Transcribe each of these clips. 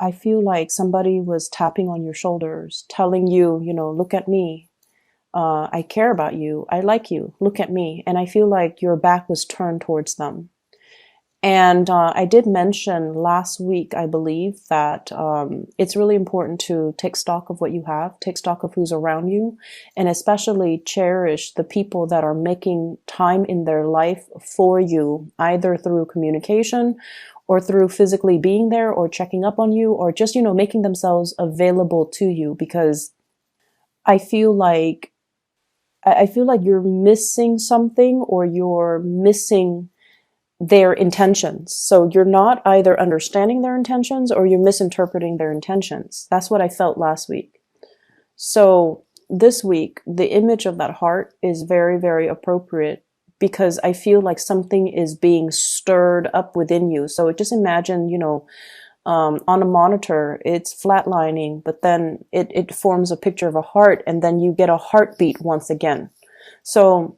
I feel like somebody was tapping on your shoulders, telling you, look at me. I care about you. I like you. Look at me. And I feel like your back was turned towards them. And I did mention last week, I believe, that it's really important to take stock of what you have, take stock of who's around you, and especially cherish the people that are making time in their life for you, either through communication or through physically being there or checking up on you or just, making themselves available to you. Because I feel like you're missing something, or you're missing their intentions. So you're not either understanding their intentions or you're misinterpreting their intentions. That's what I felt last week. So this week, the image of that heart is very, very appropriate, because I feel like something is being stirred up within you. So just imagine, on a monitor, it's flatlining, but then it forms a picture of a heart, and then you get a heartbeat once again. So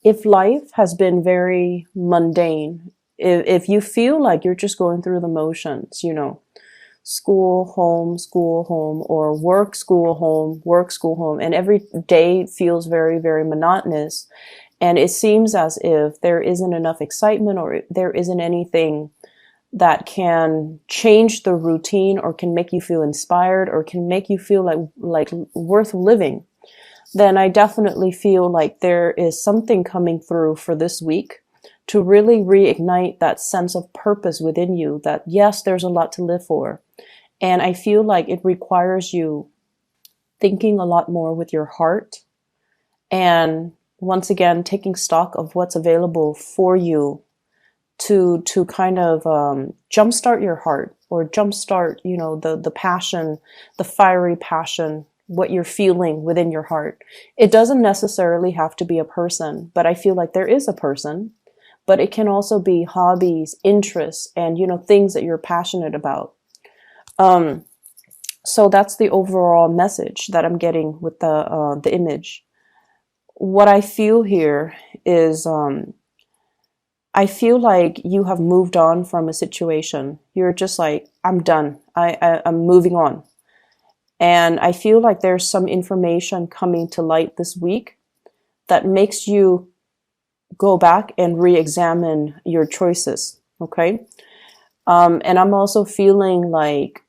if life has been very mundane, if you feel like you're just going through the motions, school, home, or work, school, home, and every day feels very, very monotonous, and it seems as if there isn't enough excitement, or there isn't anything that can change the routine, or can make you feel inspired, or can make you feel like worth living, then I definitely feel like there is something coming through for this week to really reignite that sense of purpose within you, that yes, there's a lot to live for. And I feel like it requires you thinking a lot more with your heart, and once again, taking stock of what's available for you to kind of jumpstart your heart, or jumpstart, the passion, the fiery passion, what you're feeling within your heart. It doesn't necessarily have to be a person, but I feel like there is a person, but it can also be hobbies, interests, and, things that you're passionate about. So that's the overall message that I'm getting with the image. What I feel here is, I feel like you have moved on from a situation. You're just like, I'm done. I'm moving on. And I feel like there's some information coming to light this week that makes you go back and re-examine your choices. Okay. And I'm also feeling like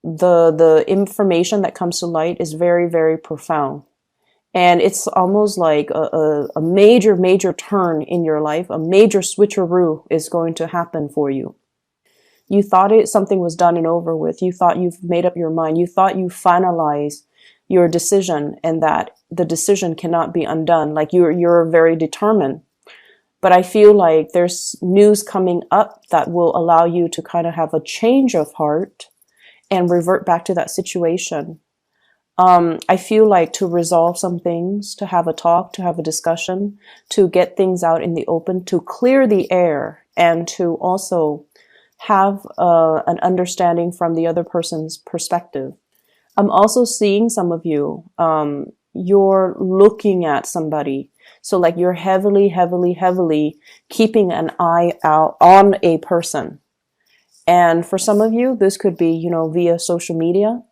the information that comes to light is very, very profound. And it's almost like a major, major turn in your life. A major switcheroo is going to happen for you. You thought something was done and over with. You thought you've made up your mind. You thought you finalized your decision, and that the decision cannot be undone. Like you're very determined. But I feel like there's news coming up that will allow you to kind of have a change of heart and revert back to that situation. I feel like to resolve some things, to have a talk, to have a discussion, to get things out in the open, to clear the air, and to also have an understanding from the other person's perspective. I'm also seeing some of you, you're looking at somebody. So like you're heavily, heavily, heavily keeping an eye out on a person. And for some of you, this could be, via social media.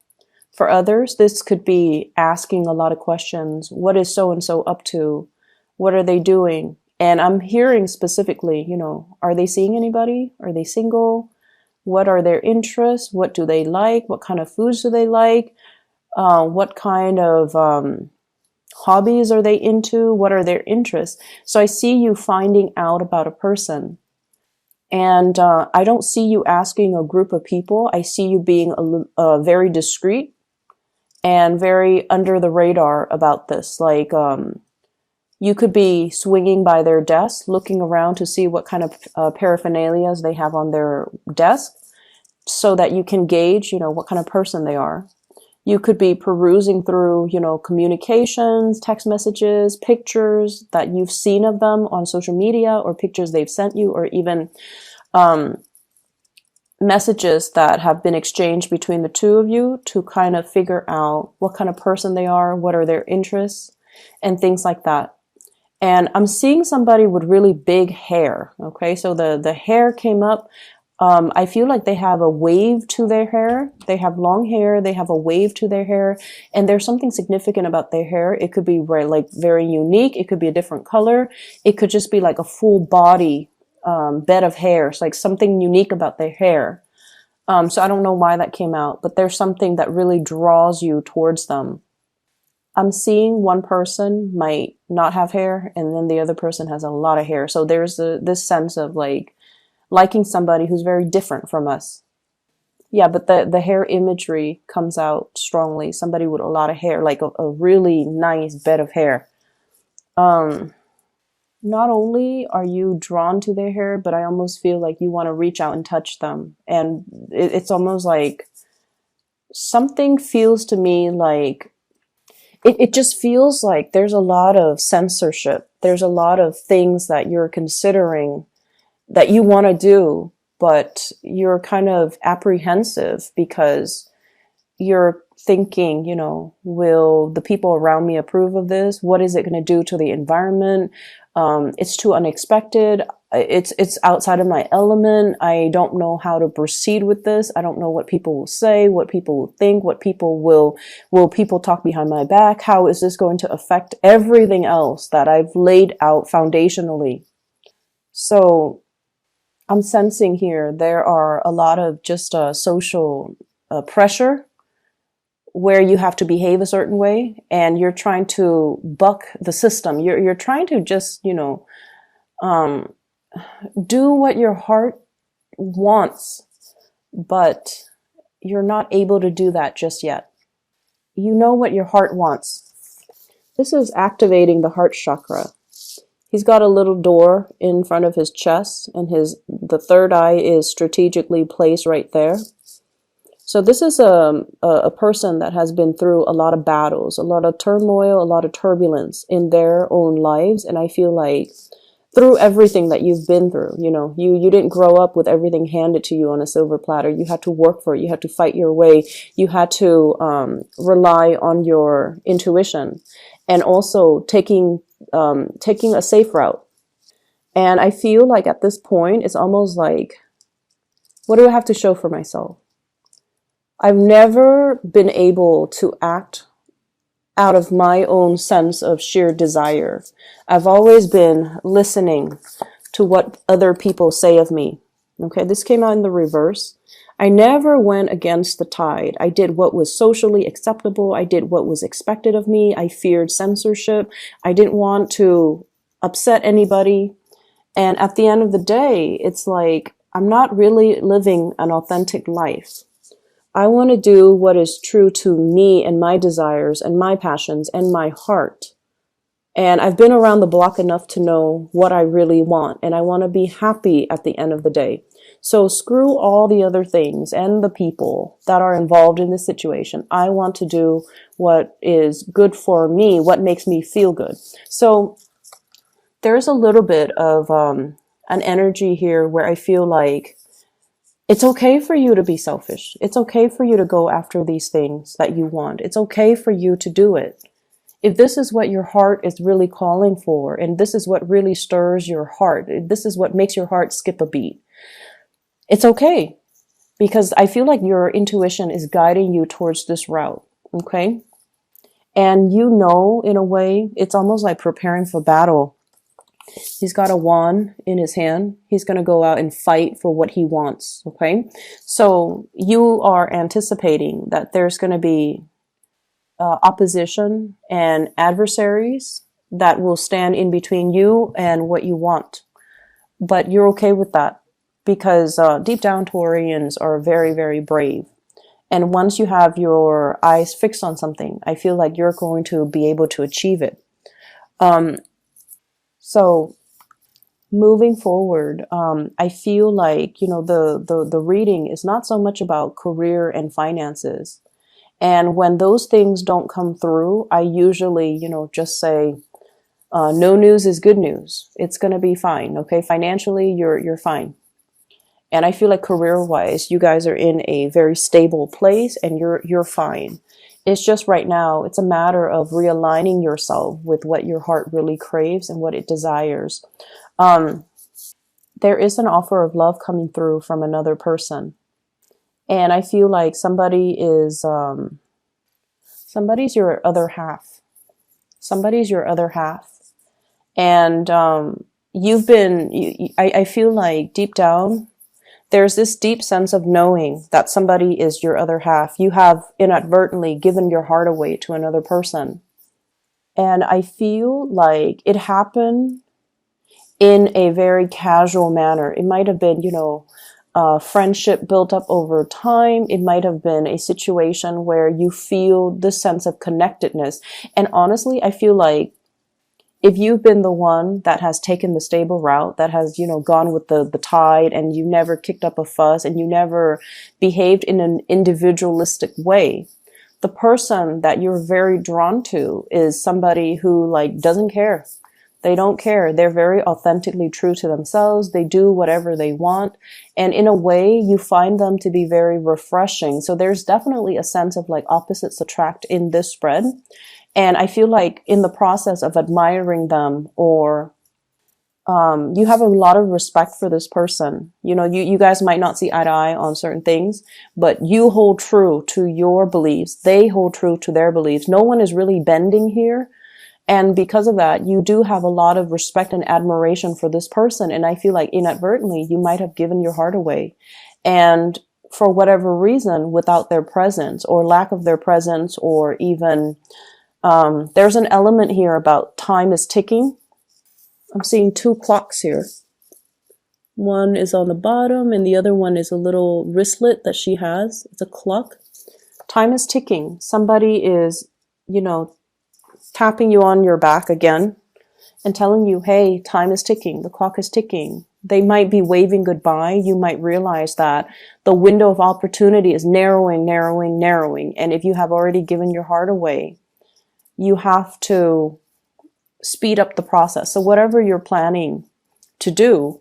For others, this could be asking a lot of questions. What is so-and-so up to? What are they doing? And I'm hearing specifically, are they seeing anybody? Are they single? What are their interests? What do they like? What kind of foods do they like? What kind of hobbies are they into? What are their interests? So I see you finding out about a person. And I don't see you asking a group of people. I see you being very discreet and very under the radar about this. Like, you could be swinging by their desk, looking around to see what kind of paraphernalias they have on their desk, so that you can gauge, what kind of person they are. You could be perusing through, communications, text messages, pictures that you've seen of them on social media, or pictures they've sent you, or even messages that have been exchanged between the two of you, to kind of figure out what kind of person they are, what are their interests, and things like that. And I'm seeing somebody with really big hair. Okay, so the hair came up. I feel like they have a wave to their hair. They have long hair. They have a wave to their hair, and there's something significant about their hair. It could be like very unique. It could be a different color. It could just be like a full body bed of hair. It's like something unique about their hair. So I don't know why that came out, but there's something that really draws you towards them. I'm seeing one person might not have hair, and then the other person has a lot of hair. So there's this sense of like liking somebody who's very different from us. Yeah, but the hair imagery comes out strongly. Somebody with a lot of hair, like a really nice bed of hair. Um, Not only are you drawn to their hair, but I almost feel like you want to reach out and touch them. And it's almost like something feels to me like it just feels like there's a lot of censorship. There's a lot of things that you're considering that you want to do, but you're kind of apprehensive because you're thinking, will the people around me approve of this? What is it going to do to the environment? It's too unexpected. It's outside of my element. I don't know how to proceed with this. I don't know what people will say, what people will think, will people talk behind my back? How is this going to affect everything else that I've laid out foundationally? So I'm sensing here there are a lot of just social pressure where you have to behave a certain way, and you're trying to buck the system. You're trying to just um, do what your heart wants, but you're not able to do that just yet. You know what your heart wants. This is activating the heart chakra. He's got a little door in front of his chest, and the third eye is strategically placed right there. So this is a person that has been through a lot of battles, a lot of turmoil, a lot of turbulence in their own lives. And I feel like through everything that you've been through, you didn't grow up with everything handed to you on a silver platter. You had to work for it. You had to fight your way. You had to rely on your intuition, and also taking a safe route. And I feel like at this point, it's almost like, what do I have to show for myself? I've never been able to act out of my own sense of sheer desire. I've always been listening to what other people say of me. Okay, this came out in the reverse. I never went against the tide. I did what was socially acceptable. I did what was expected of me. I feared censorship. I didn't want to upset anybody. And at the end of the day, it's like, I'm not really living an authentic life. I want to do what is true to me and my desires and my passions and my heart. And I've been around the block enough to know what I really want. And I want to be happy at the end of the day. So screw all the other things and the people that are involved in this situation. I want to do what is good for me, what makes me feel good. So there's a little bit of an energy here where I feel like it's okay for you to be selfish. It's okay for you to go after these things that you want. It's okay for you to do it. If this is what your heart is really calling for, and this is what really stirs your heart, this is what makes your heart skip a beat, it's okay. Because I feel like your intuition is guiding you towards this route, okay? And in a way, it's almost like preparing for battle. He's got a wand in his hand. He's going to go out and fight for what he wants. Okay. So you are anticipating that there's going to be opposition and adversaries that will stand in between you and what you want. But you're okay with that because deep down Taurians are very, very brave. And once you have your eyes fixed on something, I feel like you're going to be able to achieve it. So moving forward, I feel like, the reading is not so much about career and finances. And when those things don't come through, I usually, just say, no news is good news. It's going to be fine. Okay. Financially, you're fine. And I feel like career wise, you guys are in a very stable place and you're fine. It's just right now, it's a matter of realigning yourself with what your heart really craves and what it desires. there is an offer of love coming through from another person. And I feel like somebody's your other half. Somebody's your other half. And I feel like deep down, there's this deep sense of knowing that somebody is your other half. You have inadvertently given your heart away to another person. And I feel like it happened in a very casual manner. It might have been, friendship built up over time. It might have been a situation where you feel this sense of connectedness. And honestly, I feel like if you've been the one that has taken the stable route, that has, gone with the tide, and you never kicked up a fuss and you never behaved in an individualistic way, the person that you're very drawn to is somebody who doesn't care. They don't care. They're very authentically true to themselves. They do whatever they want. And in a way, you find them to be very refreshing. So there's definitely a sense of opposites attract in this spread. And I feel like in the process of admiring them, or you have a lot of respect for this person. You guys might not see eye to eye on certain things, but you hold true to your beliefs. They hold true to their beliefs. No one is really bending here. And because of that, you do have a lot of respect and admiration for this person. And I feel like inadvertently, you might have given your heart away. And for whatever reason, without their presence or lack of their presence, or even, there's an element here about time is ticking. I'm seeing two clocks here. One is on the bottom and the other one is a little wristlet that she has. It's a clock. Time is ticking. Somebody is, tapping you on your back again and telling you, hey, time is ticking. The clock is ticking. They might be waving goodbye. You might realize that the window of opportunity is narrowing, narrowing, narrowing. And if you have already given your heart away, you have to speed up the process. So whatever you're planning to do,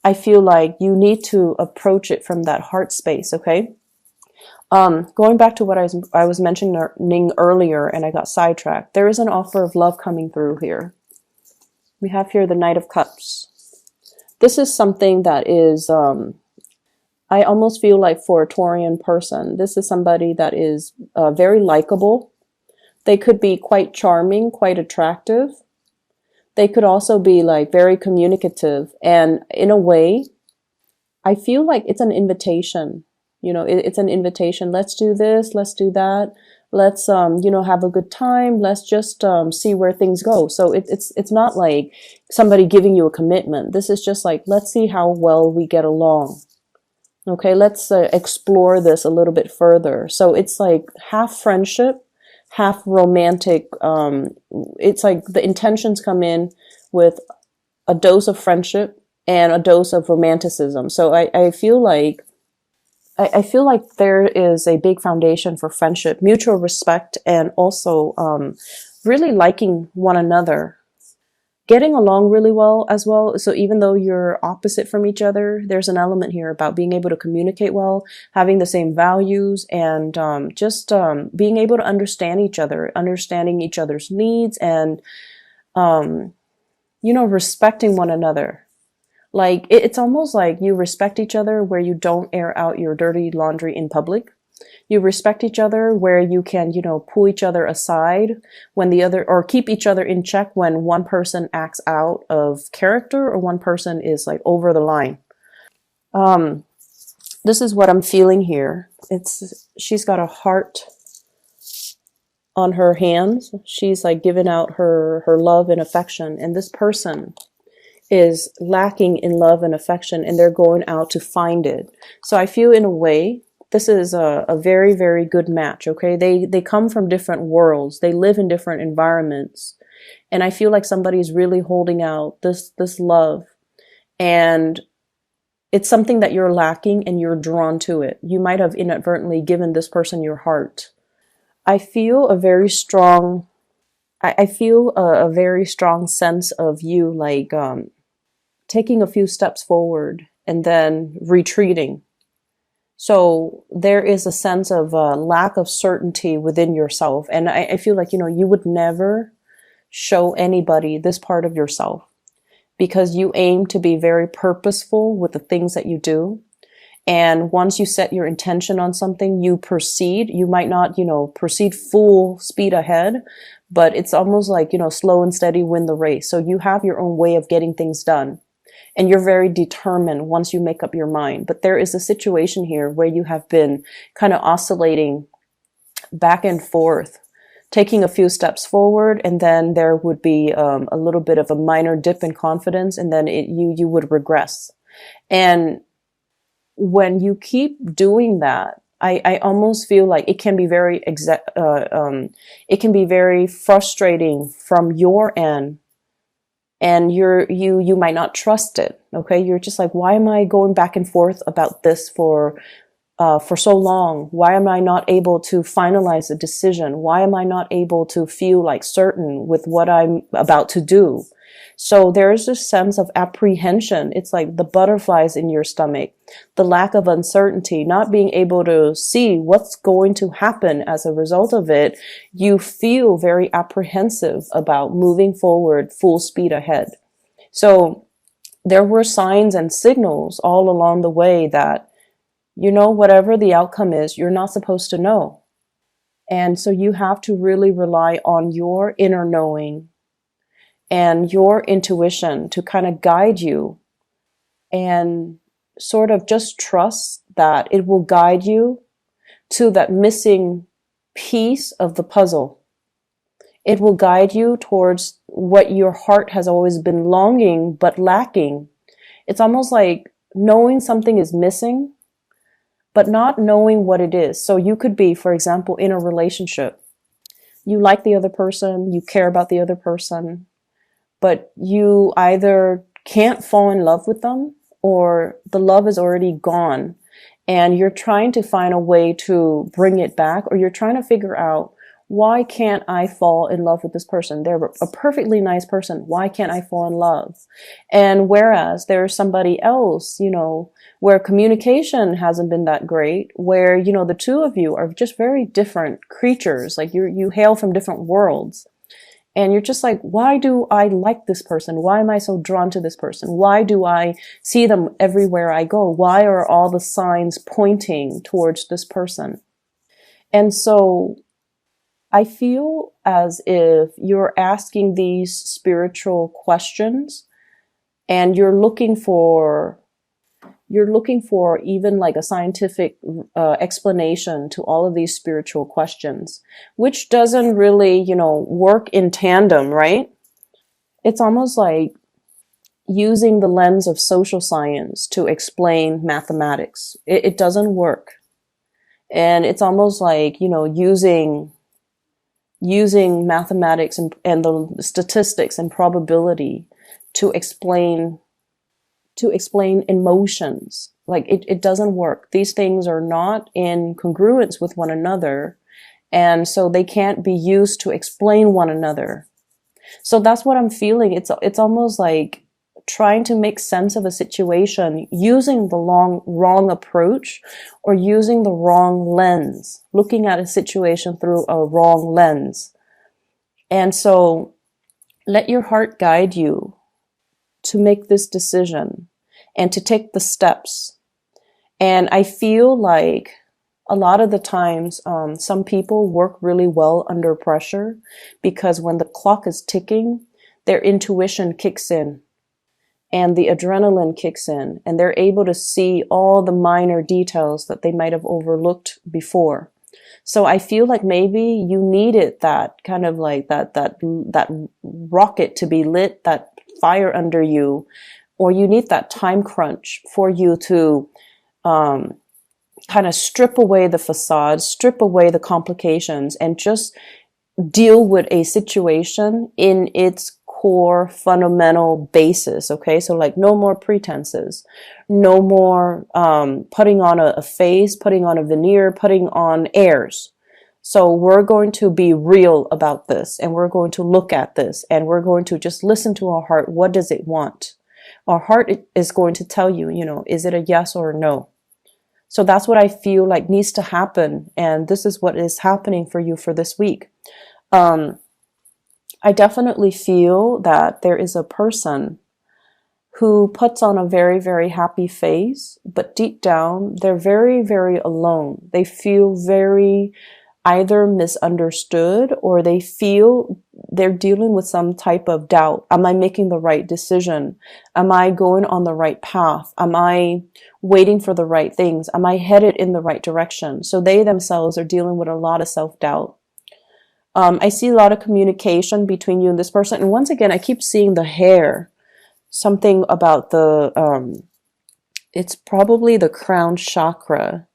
I feel like you need to approach it from that heart space, okay? Going back to what I was mentioning earlier, and I got sidetracked. There is an offer of love coming through here. We have here the Knight of Cups. This is something that is, I almost feel like for a Taurian person, this is somebody that is very likable. They could be quite charming, quite attractive. They could also be very communicative. And in a way, I feel like it's an invitation. It's an invitation. Let's do this. Let's do that. Let's, have a good time. Let's just see where things go. So it's not like somebody giving you a commitment. This is just let's see how well we get along. Okay, let's explore this a little bit further. So it's half friendship, half romantic. It's the intentions come in with a dose of friendship and a dose of romanticism. So I feel like there is a big foundation for friendship, mutual respect, and also really liking one another, getting along really well as well. So even though you're opposite from each other, there's an element here about being able to communicate well, having the same values, and just being able to understand each other, understanding each other's needs, and respecting one another. It's almost like you respect each other where you don't air out your dirty laundry in public. You respect each other where you can, pull each other aside when the other, or keep each other in check when one person acts out of character or one person is over the line. This is what I'm feeling here. She's got a heart on her hands. She's giving out her love and affection. And this person is lacking in love and affection, and they're going out to find it. So I feel in a way, this is a very, very good match, okay? They come from different worlds. They live in different environments. And I feel like somebody's really holding out this love. And it's something that you're lacking and you're drawn to it. You might have inadvertently given this person your heart. I feel a very strong sense of you taking a few steps forward and then retreating. So there is a sense of lack of certainty within yourself. And I feel like, you would never show anybody this part of yourself because you aim to be very purposeful with the things that you do. And once you set your intention on something, you proceed. You might not, proceed full speed ahead, but it's almost like, slow and steady win the race. So you have your own way of getting things done. And you're very determined once you make up your mind. But there is a situation here where you have been kind of oscillating back and forth, taking a few steps forward, and then there would be a little bit of a minor dip in confidence, and then you would regress. And when you keep doing that, I almost feel like it can be very it can be very frustrating from your end, and you might not trust it. Okay, you're just like, why am I going back and forth about this for so long? Why am I not able to finalize a decision? Why am I not able to feel like certain with what I'm about to do? So there's this sense of apprehension. It's like the butterflies in your stomach, the lack of uncertainty, not being able to see what's going to happen as a result of it. You feel very apprehensive about moving forward full speed ahead. So there were signs and signals all along the way that, whatever the outcome is, you're not supposed to know. And so you have to really rely on your inner knowing and your intuition to kind of guide you, and sort of just trust that it will guide you to that missing piece of the puzzle. It will guide you towards what your heart has always been longing but lacking. It's almost like knowing something is missing, but not knowing what it is. So you could be, for example, in a relationship. You like the other person, you care about the other person, but you either can't fall in love with them, or the love is already gone and you're trying to find a way to bring it back, or you're trying to figure out, why can't I fall in love with this person? They're a perfectly nice person. Why can't I fall in love? And whereas there's somebody else, where communication hasn't been that great, where, the two of you are just very different creatures, like you hail from different worlds. And you're just like, why do I like this person? Why am I so drawn to this person? Why do I see them everywhere I go? Why are all the signs pointing towards this person? And so I feel as if you're asking these spiritual questions, and you're looking for even like a scientific explanation to all of these spiritual questions, which doesn't really, work in tandem, right? It's almost like using the lens of social science to explain mathematics. It doesn't work. And it's almost like, using mathematics and the statistics and probability to explain emotions. Like it doesn't work. These things are not in congruence with one another, and so they can't be used to explain one another. So that's what I'm feeling. It's almost like trying to make sense of a situation using the wrong approach, or using the wrong lens, looking at a situation through a wrong lens. And so let your heart guide you to make this decision and to take the steps. And I feel like a lot of the times, some people work really well under pressure, because when the clock is ticking, their intuition kicks in and the adrenaline kicks in, and they're able to see all the minor details that they might have overlooked before. So I feel like maybe you needed that kind of like that rocket to be lit, that fire under you, or you need that time crunch for you to kind of strip away the facade, strip away the complications, and just deal with a situation in its core fundamental basis. Okay, so like no more pretenses, no more putting on a face, putting on a veneer, putting on airs. So we're going to be real about this, and we're going to look at this, and we're going to just listen to our heart. What does it want? Our heart is going to tell you, is it a yes or a no? So that's what I feel like needs to happen. And this is what is happening for you for this week. I definitely feel that there is a person who puts on a very, very happy face, but deep down, they're very, very alone. They feel very either misunderstood, or they feel they're dealing with some type of doubt. Am I making the right decision? Am I going on the right path? Am I waiting for the right things? Am I headed in the right direction? So they themselves are dealing with a lot of self-doubt. I see a lot of communication between you and this person. And once again, I keep seeing the hair. Something about it's probably the crown chakra.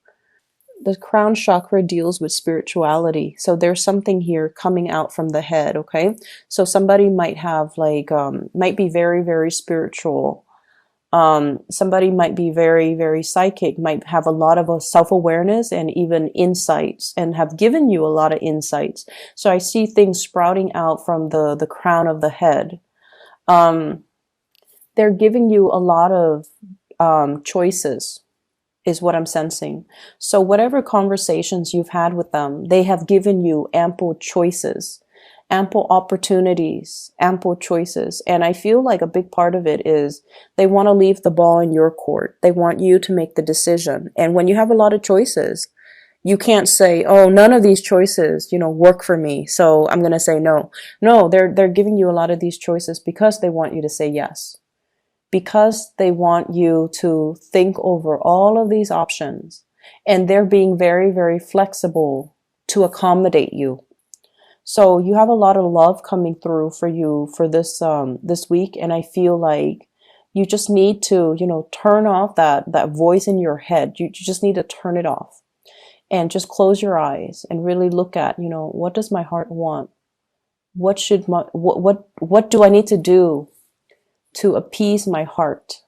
The crown chakra deals with spirituality. So there's something here coming out from the head, okay? So somebody might have like, might be very, very spiritual. Somebody might be very, very psychic, might have a lot of self-awareness and even insights, and have given you a lot of insights. So I see things sprouting out from the crown of the head. They're giving you a lot of choices, is what I'm sensing. So whatever conversations you've had with them, they have given you ample choices, ample opportunities, ample choices. And I feel like a big part of it is they want to leave the ball in your court. They want you to make the decision. And when you have a lot of choices, you can't say, oh, none of these choices, work for me, so I'm going to say no. No, they're giving you a lot of these choices because they want you to say yes. Because they want you to think over all of these options, and they're being very, very flexible to accommodate you. So you have a lot of love coming through for you for this week, and I feel like you just need to, turn off that voice in your head. You just need to turn it off and just close your eyes and really look at, what does my heart want? What do I need to do to appease my heart?